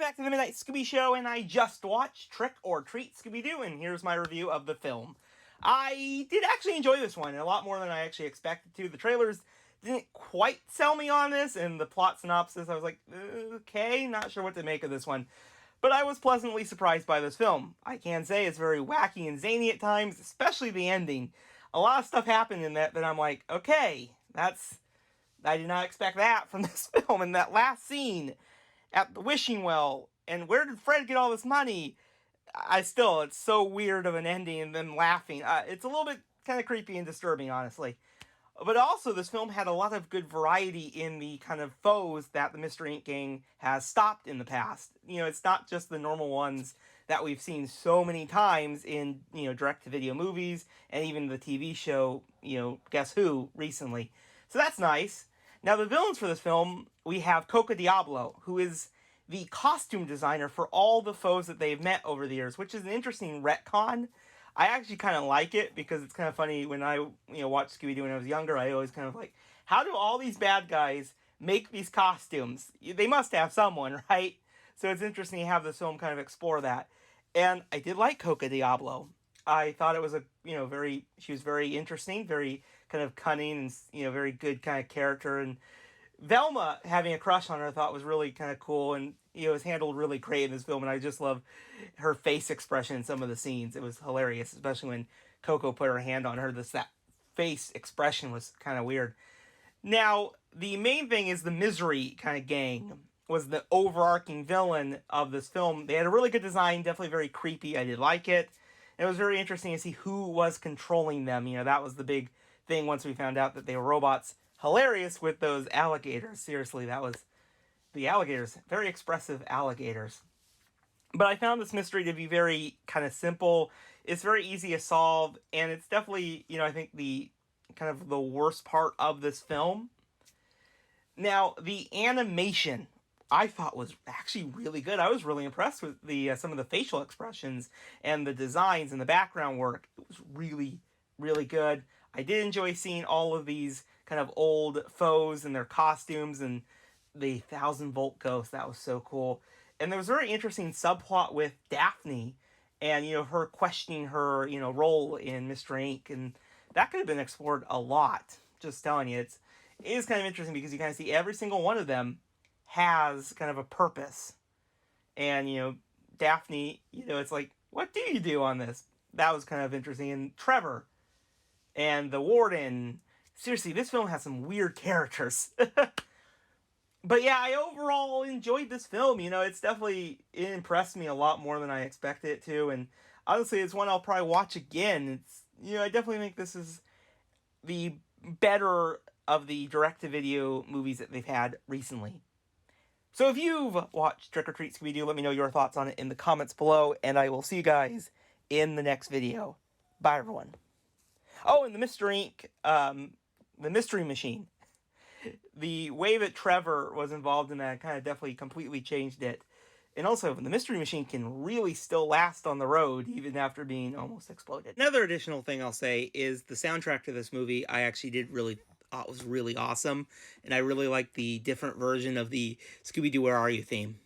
back to the Midnight Scooby Show, and I just watched Trick or Treat Scooby-Doo, and here's my review of the film. I did actually enjoy this one, a lot more than I actually expected to. The trailers didn't quite sell me on this, and the plot synopsis, I was like, okay, not sure what to make of this one. But I was pleasantly surprised by this film. I can say it's very wacky and zany at times, especially the ending. A lot of stuff happened in that I'm like, okay, I did not expect that from this film. And that last scene at the wishing well, and where did Fred get all this money? It's so weird of an ending and them laughing. It's a little bit kind of creepy and disturbing, honestly. But also, this film had a lot of good variety in the kind of foes that the Mystery Inc. gang has stopped in the past. It's not just the normal ones that we've seen so many times in, direct-to-video movies, and even the TV show, Guess Who, recently. So that's nice. Now, the villains for this film, we have Coco Diablo, who is the costume designer for all the foes that they've met over the years, which is an interesting retcon. I actually kind of like it because it's kind of funny. When I watched Scooby-Doo when I was younger, I always kind of like, how do all these bad guys make these costumes? They must have someone, right? So it's interesting to have this film kind of explore that. And I did like Coco Diablo. I thought it was she was very interesting, very kind of cunning, and very good kind of character. And Velma having a crush on her, I thought was really kind of cool, and it was handled really great in this film. And I just love her face expression in some of the scenes. It was hilarious, especially when Coco put her hand on her. That face expression was kind of weird. Now, the main thing is the Misery kind of gang was the overarching villain of this film. They had a really good design, definitely very creepy. I did like it. And it was very interesting to see who was controlling them. That was the big thing once we found out that they were robots. Hilarious with those alligators. Seriously, that was the alligators. Very expressive alligators. But I found this mystery to be very kind of simple. It's very easy to solve, and it's definitely, I think the kind of the worst part of this film. Now, the animation I thought was actually really good. I was really impressed with the some of the facial expressions and the designs and the background work. It was really, really good. I did enjoy seeing all of these kind of old foes and their costumes and the 1,000-volt ghost. That was so cool. And there was a very interesting subplot with Daphne and, her questioning her, role in Mr. Inc. And that could have been explored a lot. Just telling you, it is kind of interesting because you kind of see every single one of them has kind of a purpose. And, Daphne, it's like, what do you do on this? That was kind of interesting. And Trevor and the warden. Seriously, this film has some weird characters. But yeah, I overall enjoyed this film. It impressed me a lot more than I expected it to. And honestly, it's one I'll probably watch again. I definitely think this is the better of the direct-to-video movies that they've had recently. So if you've watched Trick or Treat Scooby-Doo, let me know your thoughts on it in the comments below. And I will see you guys in the next video. Bye, everyone. Oh, and the Mystery Inc., the Mystery Machine. The way that Trevor was involved in that kind of definitely completely changed it. And also, the Mystery Machine can really still last on the road, even after being almost exploded. Another additional thing I'll say is the soundtrack to this movie I actually thought was really awesome. And I really liked the different version of the Scooby-Doo Where Are You theme.